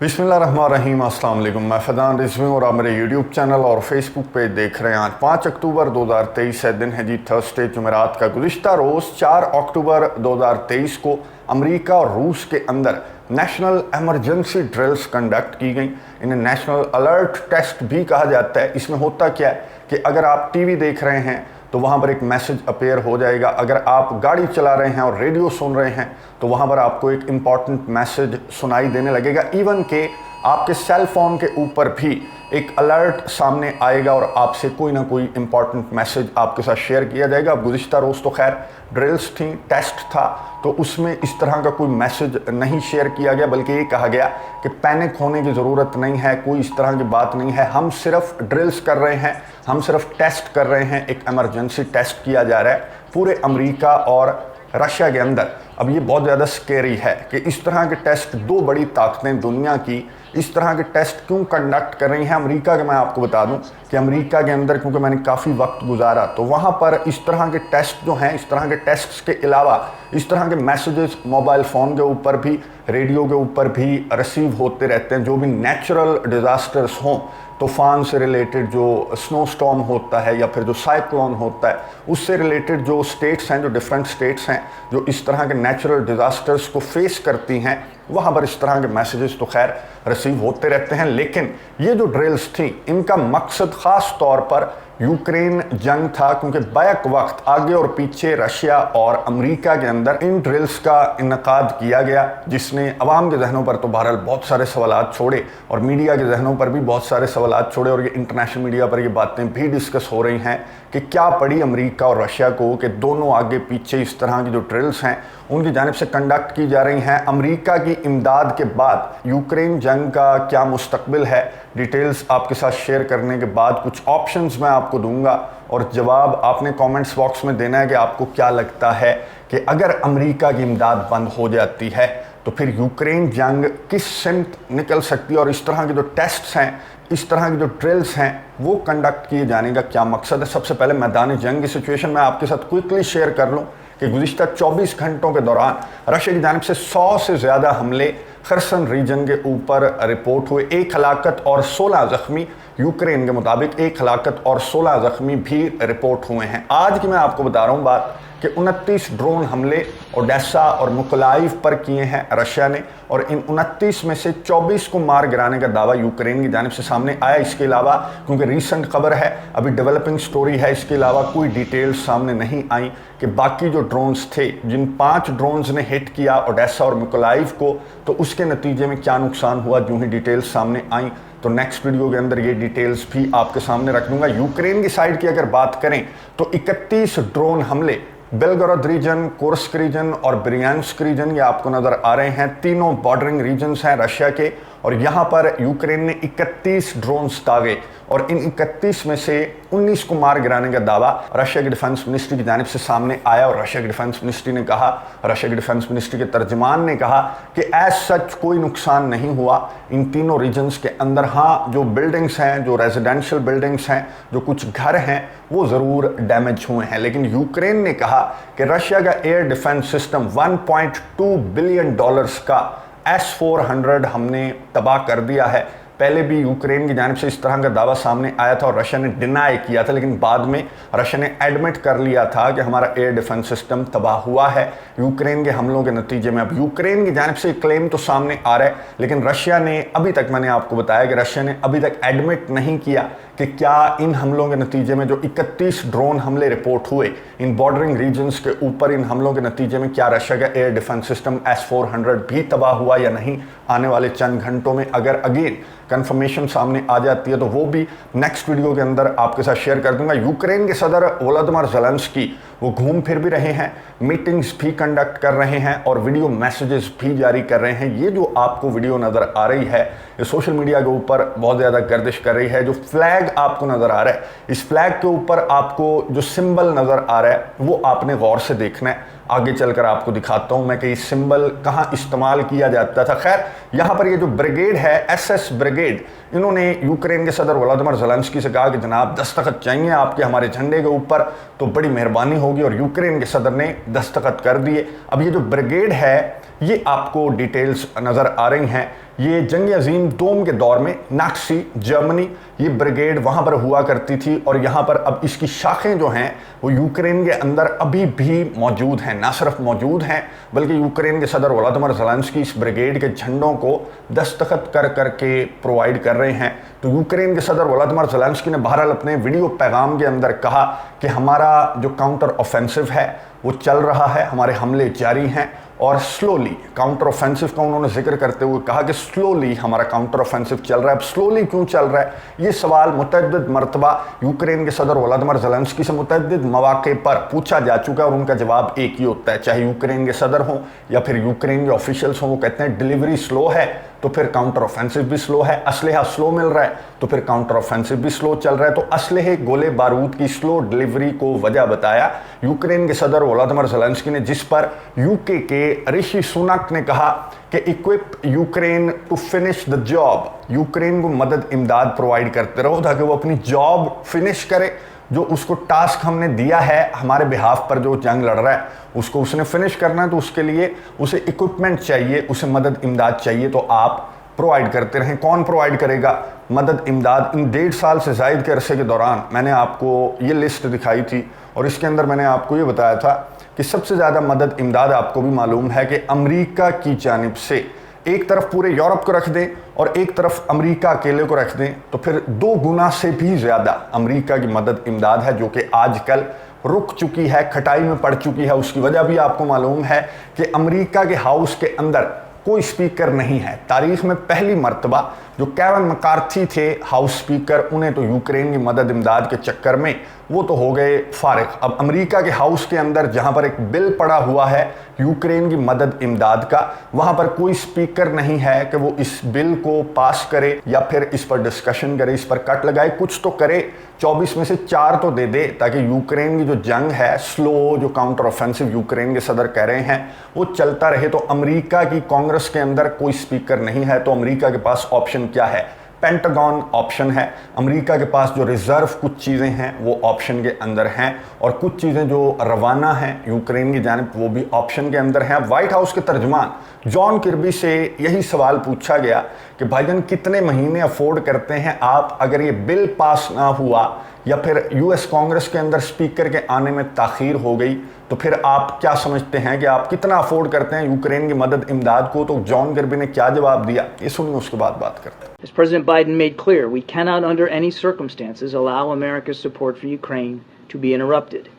बिस्मिल्लाहिर्रहमानिर्रहीम, अस्सलाम वालेकुम। मैं फैज़ान रिजवी और आप मेरे यूट्यूब चैनल और फेसबुक पेज देख रहे हैं। आज 5 अक्टूबर 2023 है, दिन है जी थर्सडे, जुमेरात का। गुज़िश्ता रोज़ 4 अक्टूबर 2023 को अमेरिका और रूस के अंदर नेशनल एमरजेंसी ड्रिल्स कंडक्ट की गई। इन्हें नेशनल अलर्ट टेस्ट भी कहा जाता है। इसमें होता क्या है कि अगर आप टीवी देख रहे हैं तो वहाँ पर एक मैसेज अपेयर हो जाएगा। अगर आप गाड़ी चला रहे हैं और रेडियो सुन रहे हैं तो वहाँ पर आपको एक इम्पॉर्टेंट मैसेज सुनाई देने लगेगा। इवन के आपके सेल फोन के ऊपर भी एक अलर्ट सामने आएगा और आपसे कोई ना कोई इम्पॉर्टेंट मैसेज आपके साथ शेयर किया जाएगा। अब गुज़िश्ता रोज़ तो खैर ड्रिल्स थी, टेस्ट था, तो उसमें इस तरह का कोई मैसेज नहीं शेयर किया गया, बल्कि ये कहा गया कि पैनिक होने की ज़रूरत नहीं है, कोई इस तरह की बात नहीं है, हम सिर्फ ड्रिल्स कर रहे हैं, हम सिर्फ टेस्ट कर रहे हैं। एक एमरजेंसी टेस्ट किया जा रहा है पूरे अमेरिका और रशिया के अंदर। अब ये बहुत ज़्यादा स्केरी है कि इस तरह के टेस्ट दो बड़ी ताकतें दुनिया की इस तरह के टेस्ट क्यों कंडक्ट कर रही हैं। अमेरिका के मैं आपको बता दूं कि अमेरिका के अंदर, क्योंकि मैंने काफ़ी वक्त गुजारा, तो वहाँ पर इस तरह के टेस्ट जो हैं, इस तरह के टेस्ट्स के अलावा इस तरह के मैसेजेस मोबाइल फ़ोन के ऊपर भी, रेडियो के ऊपर भी रिसीव होते रहते हैं। जो भी नेचुरल डिज़ास्टर्स हों, तूफ़ान से रिलेटेड जो स्नो स्टॉर्म होता है या फिर जो साइक्लोन होता है, उससे रिलेटेड जो स्टेट्स हैं, जो डिफरेंट स्टेट्स हैं जो इस तरह के नेचुरल डिज़ास्टर्स को फेस करती हैं, वहाँ पर इस तरह के मैसेजेस तो खैर रिसीव होते रहते हैं। लेकिन ये जो ड्रिल्स थी, इनका मकसद ख़ास तौर पर यूक्रेन जंग था, क्योंकि बैक वक्त आगे और पीछे रशिया और अमेरिका के अंदर इन ड्रिल्स का इनकाद किया गया, जिसने अवाम के जहनों पर तो बहरहाल बहुत सारे सवालात छोड़े और मीडिया के जहनों पर भी बहुत सारे सवालात छोड़े। और ये इंटरनेशनल मीडिया पर ये बातें भी डिस्कस हो रही हैं कि क्या पड़ी अमेरिका और रशिया को कि दोनों आगे पीछे इस तरह की जो ड्रिल्स हैं उनकी जानिब से कंडक्ट की जा रही हैं। अमेरिका की इमदाद के बाद यूक्रेन जंग का क्या मुस्तकबिल है, डिटेल्स आपके साथ शेयर करने के बाद कुछ ऑप्शंस मैं आपको दूंगा और जवाब आपने कमेंट्स बॉक्स में देना है कि आपको क्या लगता है कि अगर अमेरिका की इमदाद बंद हो जाती है तो फिर यूक्रेन जंग किस सिमत निकल सकती है और इस तरह के जो टेस्ट्स हैं, इस तरह की जो ड्रिल्स हैं, वो कंडक्ट किए जाने का क्या मकसद है। सबसे पहले मैदान जंग की सिचुएशन मैं आपके साथ क्विकली शेयर कर लूँ कि गुज़िश्ता 24 घंटों के दौरान रशिया की जानिब से 100 से ज़्यादा हमले खरसन रीजन के ऊपर रिपोर्ट हुए। 1 हलाकत और 16 ज़ख्मी, यूक्रेन के मुताबिक 1 हलाकत और 16 ज़ख्मी भी रिपोर्ट हुए हैं। आज की मैं आपको बता रहा हूँ बात कि 29 ड्रोन हमले ओडेसा और मुकलाइव पर किए हैं रशिया ने, और इन 29 में से 24 को मार गिराने का दावा यूक्रेन की जानिब से सामने आया। इसके अलावा, क्योंकि रीसेंट खबर है, अभी डेवलपिंग स्टोरी है, इसके अलावा कोई डिटेल्स सामने नहीं आई कि बाकी जो ड्रोन्स थे, जिन 5 ड्रोन्स ने हिट किया ओडेसा और मुकलाइव को, तो उसके नतीजे में क्या नुकसान हुआ, जो ही डिटेल्स सामने आई तो नेक्स्ट वीडियो के अंदर ये डिटेल्स भी आपके सामने रख दूंगा। यूक्रेन की साइड की अगर बात करें तो 31 ड्रोन हमले बेलगोरोद रीजन, कुर्स्क रीजन और ब्रियांस्क रीजन, ये आपको नज़र आ रहे हैं, तीनों बॉर्डरिंग रीजन्स हैं रशिया के, और यहाँ पर यूक्रेन ने 31 ड्रोन्स दागे और इन 31 में से 19 को मार गिराने का दावा रशिया की डिफेंस मिनिस्ट्री की जानिब से सामने आया। और रशिया की डिफेंस मिनिस्ट्री ने कहा, रशिया की डिफेंस मिनिस्ट्री के तर्जमान ने कहा कि एज सच कोई नुकसान नहीं हुआ इन तीनों रीजन्स के अंदर। हाँ, जो बिल्डिंग्स हैं, जो रेजिडेंशियल बिल्डिंग्स हैं, जो कुछ घर हैं, वो ज़रूर डैमेज हुए हैं। लेकिन यूक्रेन ने कहा कि रशिया का एयर डिफेंस सिस्टम $1.2 बिलियन का S-400 हमने तबाह कर दिया है। पहले भी यूक्रेन की जानिब से इस तरह का दावा सामने आया था और रशिया ने डिनाई किया था, लेकिन बाद में रशिया ने एडमिट कर लिया था कि हमारा एयर डिफेंस सिस्टम तबाह हुआ है यूक्रेन के हमलों के नतीजे में। अब यूक्रेन की जानिब से क्लेम तो सामने आ रहा है, लेकिन रशिया ने अभी तक, मैंने आपको बताया कि रशिया ने अभी तक एडमिट नहीं किया कि क्या इन हमलों के नतीजे में जो 31 ड्रोन हमले रिपोर्ट हुए इन बॉर्डरिंग रीजन्स के ऊपर, इन हमलों के नतीजे में क्या रशिया का एयर डिफेंस सिस्टम S-400 भी तबाह हुआ या नहीं। आने वाले चंद घंटों में अगर अगेन कंफर्मेशन सामने आ जाती है तो वो भी नेक्स्ट वीडियो के अंदर आपके साथ शेयर कर दूंगा। यूक्रेन के सदर वोलोदिमीर ज़ेलेंस्की वो घूम फिर भी रहे हैं, मीटिंग्स भी कंडक्ट कर रहे हैं और वीडियो मैसेजेस भी जारी कर रहे हैं। ये जो आपको वीडियो नज़र आ रही है, ये सोशल मीडिया के ऊपर बहुत ज़्यादा गर्दिश कर रही है। जो फ्लैग आपको नज़र आ रहा है, इस फ्लैग के ऊपर आपको जो सिंबल नज़र आ रहा है वो आपने गौर से देखना है। आगे चलकर आपको दिखाता हूं मैं कि इस सिंबल कहां इस्तेमाल किया जाता था। खैर, यहां पर ये जो ब्रिगेड है, SS ब्रिगेड, इन्होंने यूक्रेन के सदर वोलोदिमीर ज़ेलेंस्की से कहा कि जनाब दस्तखत चाहिए आपके हमारे झंडे के ऊपर, तो बड़ी मेहरबानी होगी, और यूक्रेन के सदर ने दस्तखत कर दिए। अब ये जो ब्रिगेड है ये आपको डिटेल्स नज़र आ रही हैं। ये जंग अजीम दोम के दौर में नाक्सी जर्मनी ये ब्रिगेड वहाँ पर हुआ करती थी और यहाँ पर अब इसकी शाखें जो हैं वो यूक्रेन के अंदर अभी भी मौजूद हैं। ना सिर्फ मौजूद हैं बल्कि यूक्रेन के सदर वोलोदिमीर ज़ेलेंस्की इस ब्रिगेड के झंडों को दस्तखत कर करके प्रोवाइड कर रहे हैं। तो यूक्रेन के सदर वोलोदिमीर ज़ेलेंस्की ने बहरहाल अपने वीडियो पैगाम के अंदर कहा कि हमारा जो काउंटर ऑफेंसिव है वो चल रहा है, हमारे हमले जारी हैं और स्लोली काउंटर ऑफेंसिव का उन्होंने जिक्र करते हुए कहा कि स्लोली हमारा काउंटर ऑफेंसिव चल रहा है। अब स्लोली क्यों चल रहा है, ये सवाल मुतअद्दिद मरतबा यूक्रेन के सदर वोलोदिमीर ज़ेलेंस्की से मुतअद्दिद मौके पर पूछा जा चुका है और उनका जवाब एक ही होता है, चाहे यूक्रेन के सदर हों या फिर यूक्रेन के ऑफिशियल्स हों। वो कहते हैं डिलीवरी स्लो है तो फिर काउंटर ऑफेंसिव भी स्लो है, असलहा स्लो मिल रहा है तो फिर काउंटर ऑफेंसिव भी स्लो चल रहा है। तो असलहे गोले बारूद की स्लो डिलीवरी को वजह बताया यूक्रेन के सदर वोलोदिमीर ज़ेलेंस्की ने, जिस पर यूके के ऋषि सुनक ने कहा कि equip Ukraine to finish the job, Ukraine को मदद इमदाद प्रोवाइड करते रहो ताकि वो अपनी जॉब फिनिश करे, जो उसको टास्क हमने दिया है हमारे बिहाफ पर जो जंग लड़ रहा है उसको उसने फिनिश करना है। तो उसके लिए उसे इक्विपमेंट चाहिए, उसे मदद इमदाद चाहिए, तो आप प्रोवाइड करते रहें। कौन प्रोवाइड करेगा मदद इमदाद? इन 1.5 साल से ज़ायद के अरसे के दौरान मैंने आपको ये लिस्ट दिखाई थी और इसके अंदर मैंने आपको ये बताया था कि सबसे ज़्यादा मदद इमदाद आपको भी मालूम है कि अमेरिका की जानिब से, एक तरफ पूरे यूरोप को रख दें और एक तरफ अमेरिका अकेले को रख दें तो फिर 2 गुना से भी ज़्यादा अमेरिका की मदद इमदाद है, जो कि आजकल रुक चुकी है, खटाई में पड़ चुकी है। उसकी वजह भी आपको मालूम है कि अमेरिका के हाउस के अंदर कोई स्पीकर नहीं है। तारीख में पहली मर्तबा जो केविन मैकार्थी थे हाउस स्पीकर, उन्हें तो यूक्रेन की मदद इमदाद के चक्कर में वो तो हो गए फारिग। अब अमेरिका के हाउस के अंदर जहां पर एक बिल पड़ा हुआ है यूक्रेन की मदद इमदाद का, वहां पर कोई स्पीकर नहीं है कि वो इस बिल को पास करे या फिर इस पर डिस्कशन करे, इस पर कट लगाए, कुछ तो करे। 24 में से 4 तो दे दे ताकि यूक्रेन की जो जंग है, स्लो जो काउंटर ऑफेंसिव यूक्रेन के सदर कह रहे हैं वो चलता रहे। तो अमेरिका की कांग्रेस के अंदर कोई स्पीकर नहीं है तो अमेरिका के पास ऑप्शन क्या है? पेंटागन ऑप्शन है। अमेरिका के पास जो रिजर्व कुछ चीज़ें हैं वो ऑप्शन के अंदर हैं और कुछ चीज़ें जो रवाना हैं यूक्रेन की जानिब वो भी ऑप्शन के अंदर हैं। वाइट हाउस के तर्जमान जॉन किर्बी से यही सवाल पूछा गया कि भाईजान कितने महीने अफोर्ड करते हैं आप अगर ये बिल पास ना हुआ या फिर यूएस कांग्रेस के अंदर स्पीकर के आने में ताख़ीर हो गई तो फिर आप क्या समझते हैं कि आप कितना अफोर्ड करते हैं यूक्रेन की मदद इमदाद को? तो जॉन किर्बी ने क्या जवाब दिया ये सुनिए, उसके बाद बात करते हैं। As President Biden made clear, we cannot under any circumstances allow America's support for Ukraine to be interrupted.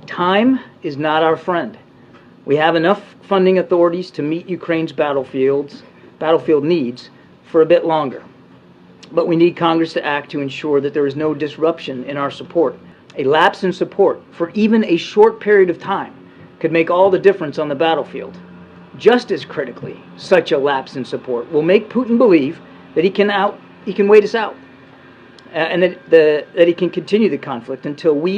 Time is not our friend. We have enough funding authorities to meet Ukraine's battlefield needs for a bit longer. But we need Congress to act to ensure that there is no disruption in our support. A lapse in support for even a short period of time could make all the difference on the battlefield. Just as critically, such a lapse in support will make Putin believe that he can wait us out, and that he can continue the conflict until we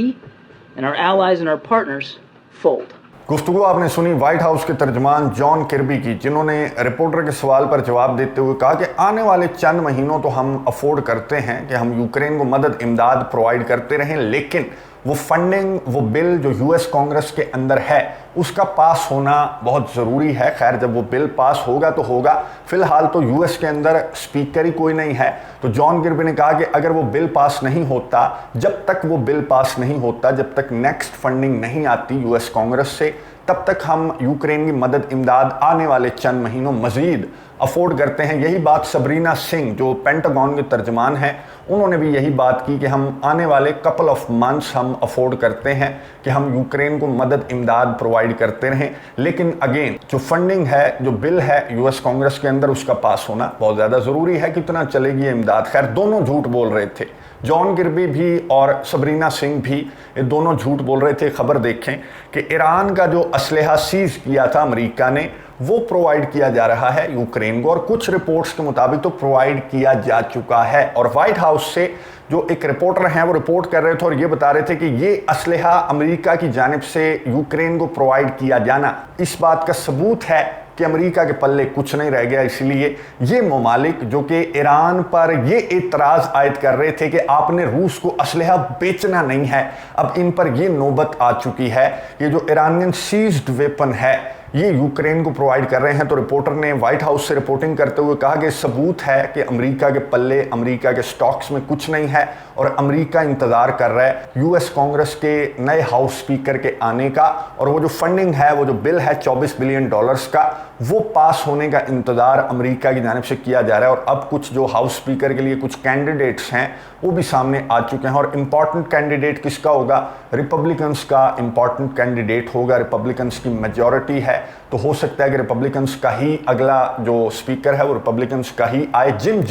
and our allies and our partners fold. गुफ्तगू आपने सुनी white house के तर्जमान John किर्बी की, जिन्होंने reporter के सवाल पर जवाब देते हुए कहा कि आने वाले चंद महीनों तो हम अफोर्ड करते हैं कि हम यूक्रेन को मदद इमदाद प्रोवाइड करते रहें, लेकिन वो फंडिंग, वो बिल जो यूएस कांग्रेस के अंदर है उसका पास होना बहुत ज़रूरी है। खैर जब वो बिल पास होगा तो होगा, फिलहाल तो यूएस के अंदर स्पीकर ही कोई नहीं है। तो जॉन किर्बी ने कहा कि अगर वो बिल पास नहीं होता, जब तक वो बिल पास नहीं होता, जब तक नेक्स्ट फंडिंग नहीं आती यूएस कांग्रेस से, तब तक हम यूक्रेन की मदद इमदाद आने वाले चंद महीनों मज़ीद अफोर्ड करते हैं। यही बात सबरीना सिंह जो पेंटागन के तर्जमान हैं, उन्होंने भी यही बात की कि हम आने वाले कपल ऑफ मंथ्स हम अफोर्ड करते हैं कि हम यूक्रेन को मदद इमदाद प्रोवाइड करते रहें, लेकिन अगेन जो फंडिंग है, जो बिल है यूएस कांग्रेस के अंदर, उसका पास होना बहुत ज़्यादा ज़रूरी है। कितना चलेगी ये इमदाद? खैर दोनों झूठ बोल रहे थे, जॉन किर्बी भी और सबरीना सिंह भी, ये दोनों झूठ बोल रहे थे। खबर देखें कि ईरान का जो असलहा सीज किया था अमेरिका ने, वो प्रोवाइड किया जा रहा है यूक्रेन को और कुछ रिपोर्ट्स के मुताबिक तो प्रोवाइड किया जा चुका है। और व्हाइट हाउस से जो एक रिपोर्टर हैं वो रिपोर्ट कर रहे थे और ये बता रहे थे कि ये असलहा अमेरिका की जानिब से यूक्रेन को प्रोवाइड किया जाना इस बात का सबूत है कि अमेरिका के पल्ले कुछ नहीं रह गया। इसलिए ये ममालिक जो कि ईरान पर ये एतराज़ आयद कर रहे थे कि आपने रूस को असलहा बेचना नहीं है, अब इन पर ये नौबत आ चुकी है। ये जो ईरानियन सीज्ड वेपन है ये यूक्रेन को प्रोवाइड कर रहे हैं। तो रिपोर्टर ने व्हाइट हाउस से रिपोर्टिंग करते हुए कहा कि सबूत है कि अमेरिका के पल्ले, अमेरिका के स्टॉक्स में कुछ नहीं है और अमेरिका इंतजार कर रहा है यूएस कांग्रेस के नए हाउस स्पीकर के आने का, और वो जो फंडिंग है, वो जो बिल है $24 बिलियन का, वो पास होने का इंतजार अमेरिका की जानिब से किया जा रहा है। और अब कुछ जो हाउस स्पीकर के लिए कुछ कैंडिडेट्स हैं वो भी सामने आ चुके हैं। और इंपॉर्टेंट कैंडिडेट किसका होगा? रिपब्लिकन्स का इंपॉर्टेंट कैंडिडेट होगा। रिपब्लिकन्स की मेजॉरिटी है, तो हो सकता है कि रिपब्लिकन्स का ही अगला जो स्पीकर है वो रिपब्लिकन्स का ही आए। जिम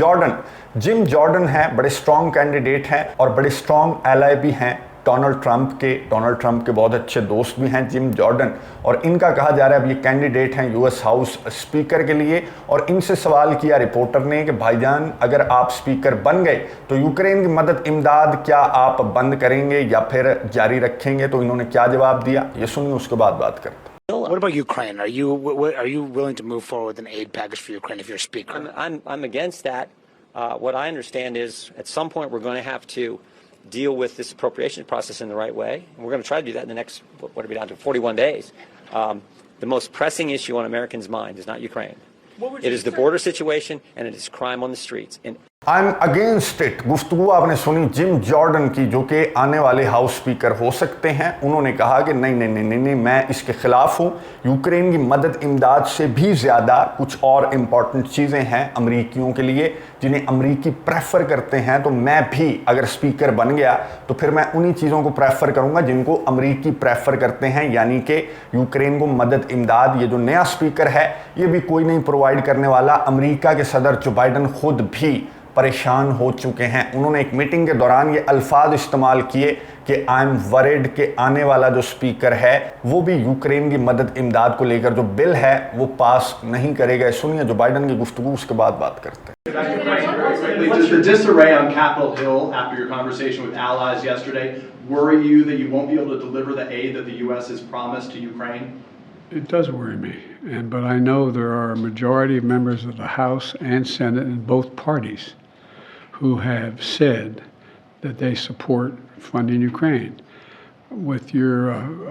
जॉर्डन है, बड़े स्ट्रॉन्ग कैंडिडेट हैं और बड़े स्ट्रॉन्ग एलाय भी हैं डोनाल्ड ट्रंप के बहुत अच्छे दोस्त भी हैं जिम जॉर्डन, और इनका कहा जा रहा है अब ये कैंडिडेट हैं यूएस हाउस स्पीकर के लिए। और इनसे सवाल किया रिपोर्टर ने कि भाईजान, अगर आप स्पीकर बन गए तो यूक्रेन की मदद इमदाद क्या आप बंद करेंगे या फिर जारी रखेंगे? तो इन्होंने क्या जवाब दिया, ये सुनिए, उसके बाद बात करते हैं। What about Ukraine? Are you willing to move forward with an aid package for Ukraine if you're Speaker? I'm against that. What I understand is at some point we're going to have to deal with this appropriation process in the right way. And we're going to try to do that in the next, what are we down to, 41 days. The most pressing issue on Americans' mind is not Ukraine. It is the border situation and it is crime on the streets. And I am against it. गुफ्तगू आपने सुनी gym Jordan की, जो कि आने वाले house speaker हो सकते हैं। उन्होंने कहा कि नहीं, मैं इसके खिलाफ हूँ। यूक्रेन की मदद इमदाद से भी ज़्यादा कुछ और इम्पॉर्टेंट चीज़ें हैं अमरीकियों के लिए जिन्हें अमरीकी प्रेफर करते हैं। तो मैं भी अगर स्पीकर बन गया तो फिर मैं उन्हीं चीज़ों को प्रेफर करूँगा जिनको अमरीकी प्रेफर करते हैं, यानी कि यूक्रेन को मदद इमदाद। ये जो नया स्पीकर है ये भी कोई नहीं प्रोवाइड करने वाला। अमरीका के सदर जो बाइडन खुद भी परेशान हो चुके हैं। उन्होंने एक मीटिंग के दौरान ये अल्फाज इस्तेमाल किए कि आई एम वरिड के आने वाला जो स्पीकर है वो भी यूक्रेन की मदद इमदाद को लेकर जो बिल है वो पास नहीं करेगा। सुनिए जो बाइडन की गुफ्तगू, उसके बाद बात करते हैं। Just the disarray on Capitol Hill after your conversation with allies yesterday worry you that you won't be able to deliver the aid that the U.S. has promised to Ukraine? It does worry me, but I know there are a majority of members of the House and Senate in both parties who have said that they support funding Ukraine. With your,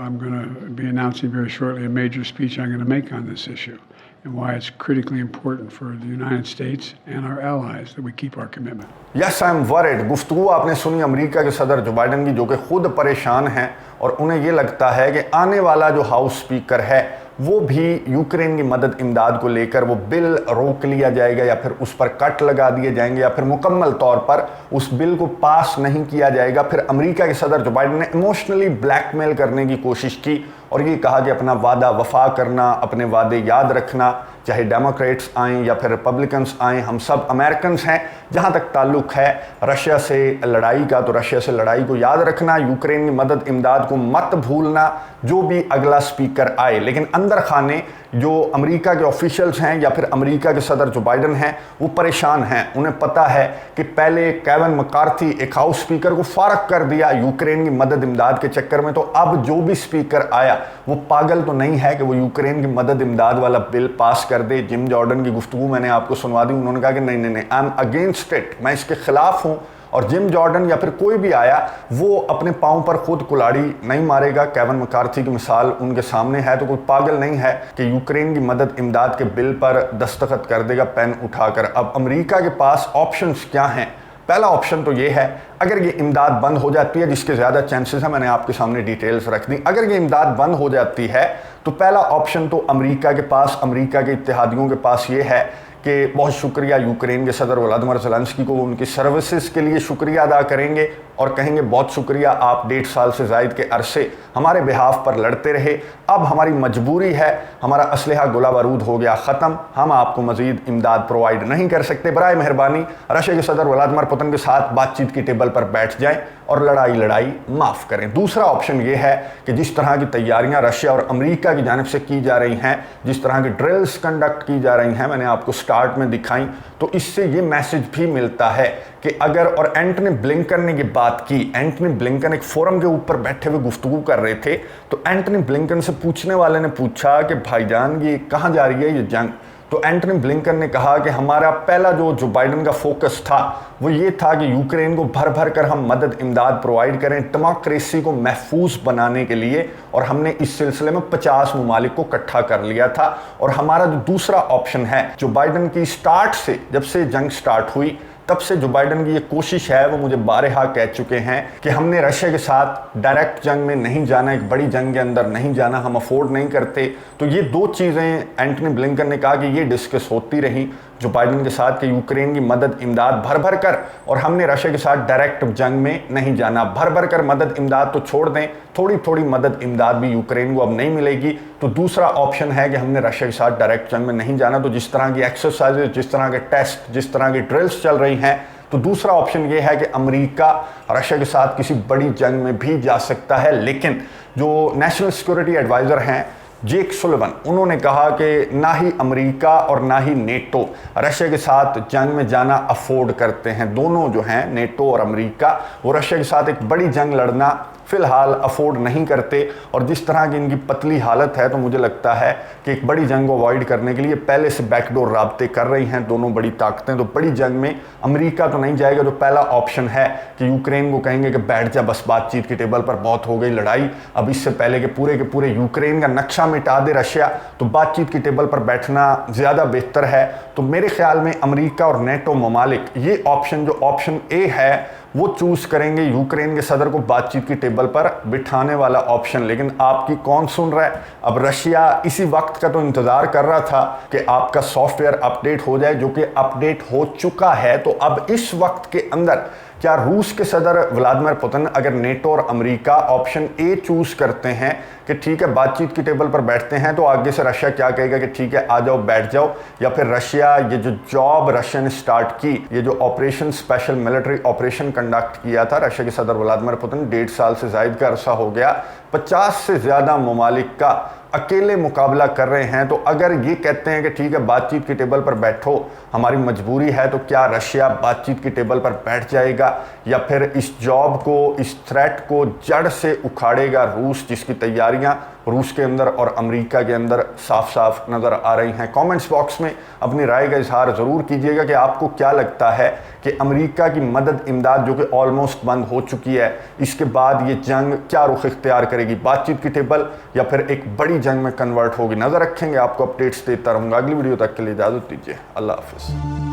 I'm going to be announcing very shortly a major speech I'm going to make on this issue and why it's critically important for the United States and our allies that we keep our commitment. Yes, I'm worried. गुफ्तगू आपने सुनी America के सदर जो Biden की, जो कि खुद परेशान हैं और उन्हें ये लगता है कि आने वाला जो हाउस स्पीकर है वो भी यूक्रेन की मदद इमदाद को लेकर वो बिल रोक लिया जाएगा या फिर उस पर कट लगा दिए जाएंगे या फिर मुकम्मल तौर पर उस बिल को पास नहीं किया जाएगा। फिर अमेरिका के सदर जो बाइडन ने इमोशनली ब्लैकमेल करने की कोशिश की और ये कहा कि अपना वादा वफा करना, अपने वादे याद रखना, चाहे डेमोक्रेट्स आएँ या फिर रिपब्लिकन्स आएँ, हम सब अमेरिकन्स हैं। जहाँ तक ताल्लुक़ है रशिया से लड़ाई का, तो रशिया से लड़ाई को याद रखना, यूक्रेन की मदद इमदाद को मत भूलना, जो भी अगला स्पीकर आए। लेकिन अंदर खाने जो अमेरिका के ऑफिशियल्स हैं या फिर अमेरिका के सदर जो बाइडन हैं वो परेशान हैं। उन्हें पता है कि पहले केविन मैकार्थी एक हाउस स्पीकर को फारग कर दिया यूक्रेन की मदद इमदाद के चक्कर में, तो अब जो भी स्पीकर आया वो पागल तो नहीं है कि वो यूक्रेन की मदद इमदाद वाला बिल पास कर दे। जिम जॉर्डन की गुफ्तगू मैंने आपको सुनवा दी। उन्होंने कहा कि नहीं, आई एम अगेंस्ट इट, मैं इसके खिलाफ हूँ। और जिम जॉर्डन या फिर कोई भी आया वो अपने पाँव पर खुद कुल्हाड़ी नहीं मारेगा। केविन मैकार्थी की मिसाल उनके सामने है, तो कोई पागल नहीं है कि यूक्रेन की मदद इमदाद के बिल पर दस्तखत कर देगा पेन उठाकर। अब अमेरिका के पास ऑप्शंस क्या हैं? पहला ऑप्शन तो ये है, अगर ये इमदाद बंद हो जाती है, जिसके ज़्यादा चांसेस हैं, मैंने आपके सामने डिटेल्स रख दी। अगर ये इमदाद बंद हो जाती है तो पहला ऑप्शन तो अमेरिका के पास, अमेरिका के इत्तेहादियों के पास ये है कि बहुत शुक्रिया यूक्रेन के सदर व्लादिमीर ज़ेलेंस्की को, उनकी सर्विसेज के लिए शुक्रिया अदा करेंगे और कहेंगे बहुत शुक्रिया, आप 1.5 साल से ज़ायद के अरसे हमारे बिहाफ पर लड़ते रहे। अब हमारी मजबूरी है, हमारा असलहा गोला बारूद हो गया ख़त्म, हम आपको मज़ीद इमदाद प्रोवाइड नहीं कर सकते। बराए मेहरबानी रशिया के सदर व्लादिमीर पुतिन के साथ बातचीत की टेबल पर बैठ जाएं और लड़ाई माफ़ करें। दूसरा ऑप्शन ये है कि जिस तरह की तैयारियां रशिया और अमेरिका की जानिब से की जा रही हैं, जिस तरह की ड्रिल्स कंडक्ट की जा रही हैं, मैंने आपको स्टार्ट में दिखाई, तो इससे ये मैसेज भी मिलता है कि अगर, और एंटनी ब्लिंकन ने ये बात की, एंटनी ब्लिंकन एक फोरम के ऊपर बैठे हुए गुफ्तगू कर रहे थे, तो एंटनी ब्लिंकन से पूछने वाले ने पूछा कि भाईजान ये कहाँ जा रही है ये जंग? तो एंटनी ब्लिंकन ने कहा कि हमारा पहला जो बाइडेन का फोकस था वो ये था कि यूक्रेन को भर भर कर हम मदद इमदाद प्रोवाइड करें डेमोक्रेसी को महफूज बनाने के लिए, और हमने इस सिलसिले में 50 ममालिक को इकट्ठा कर लिया था। और हमारा जो दूसरा ऑप्शन है, जो बाइडेन की स्टार्ट से, जब से जंग स्टार्ट हुई तब से जो बाइडेन की ये कोशिश है, वो मुझे बारहा कह चुके हैं कि हमने रशिया के साथ डायरेक्ट जंग में नहीं जाना, एक बड़ी जंग के अंदर नहीं जाना, हम अफोर्ड नहीं करते। तो ये दो चीज़ें एंटनी ब्लिंकन ने कहा कि ये डिस्कस होती रही जो बाइडेन के साथ कि यूक्रेन की मदद इमदाद भर भर कर, और हमने रशिया के साथ डायरेक्ट जंग में नहीं जाना। भर भर कर मदद इमदाद तो छोड़ दें, थोड़ी थोड़ी मदद इमदाद भी यूक्रेन को अब नहीं मिलेगी। तो दूसरा ऑप्शन है कि हमने रशिया के साथ डायरेक्ट जंग में नहीं जाना। तो जिस तरह की एक्सरसाइजेज, जिस तरह के टेस्ट, जिस तरह की ड्रिल्स चल रही हैं, तो दूसरा ऑप्शन ये है कि अमेरिका रशिया के साथ किसी बड़ी जंग में भी जा सकता है। लेकिन जो नेशनल सिक्योरिटी एडवाइज़र हैं जेक सुलिवन, उन्होंने कहा कि ना ही अमेरिका और ना ही नेटो रशिया के साथ जंग में जाना अफोर्ड करते हैं। दोनों जो हैं, नेटो और अमेरिका, वो रशिया के साथ एक बड़ी जंग लड़ना फिलहाल अफोर्ड नहीं करते। और जिस तरह की इनकी पतली हालत है, तो मुझे लगता है कि एक बड़ी जंग को अवॉइड करने के लिए पहले से बैकडोर राब्ते कर रही हैं दोनों बड़ी ताकतें। तो बड़ी जंग में अमेरिका तो नहीं जाएगा। जो पहला ऑप्शन है कि यूक्रेन को कहेंगे कि बैठ जा, बस बातचीत की टेबल पर, बहुत हो गई लड़ाई, अब इससे पहले के पूरे यूक्रेन का नक्शा मिटा दे रशिया, तो बातचीत की टेबल पर बैठना ज़्यादा बेहतर है। तो मेरे ख्याल में अमेरिका और नेटो ममालिक ये ऑप्शन, जो ऑप्शन ए है, वो चूज करेंगे यूक्रेन के सदर को बातचीत की टेबल पर बिठाने वाला ऑप्शन। लेकिन आपकी कौन सुन रहा है? अब रशिया इसी वक्त का तो इंतजार कर रहा था कि आपका सॉफ्टवेयर अपडेट हो जाए, जो कि अपडेट हो चुका है। तो अब इस वक्त के अंदर क्या रूस के सदर व्लादिमीर पुतिन अगर नेटो और अमेरिका ऑप्शन ए चूज करते हैं कि ठीक है बातचीत की टेबल पर बैठते हैं, तो आगे से रशिया क्या कहेगा कि ठीक है आ जाओ, बैठ जाओ, या फिर रशिया ये जो जॉब रशिया ने स्टार्ट की, ये जो operation, special military operation conduct किया था रशिया के सदर व्लादिमीर पुतिन, 1.5 साल से जायद का अरसा हो गया, 50 से ज़्यादा ममालिक का अकेले मुकाबला कर रहे हैं। तो अगर ये कहते हैं कि ठीक है बातचीत की टेबल पर बैठो, हमारी मजबूरी है, तो क्या रशिया बातचीत की टेबल पर बैठ जाएगा या फिर इस जॉब को, इस थ्रेट को जड़ से उखाड़ेगा रूस, जिसकी तैयारियां रूस के अंदर और अमेरिका के अंदर साफ साफ नज़र आ रही हैं। कमेंट्स बॉक्स में अपनी राय का इजहार ज़रूर कीजिएगा कि आपको क्या लगता है कि अमेरिका की मदद इमदाद जो कि ऑलमोस्ट बंद हो चुकी है, इसके बाद ये जंग क्या रुख इख्तियार करेगी, बातचीत की टेबल या फिर एक बड़ी जंग में कन्वर्ट होगी। नज़र रखेंगे, आपको अपडेट्स देता रहूँगा। अगली वीडियो तक के लिए इजाज़त दीजिए। अल्लाह हाफिज़।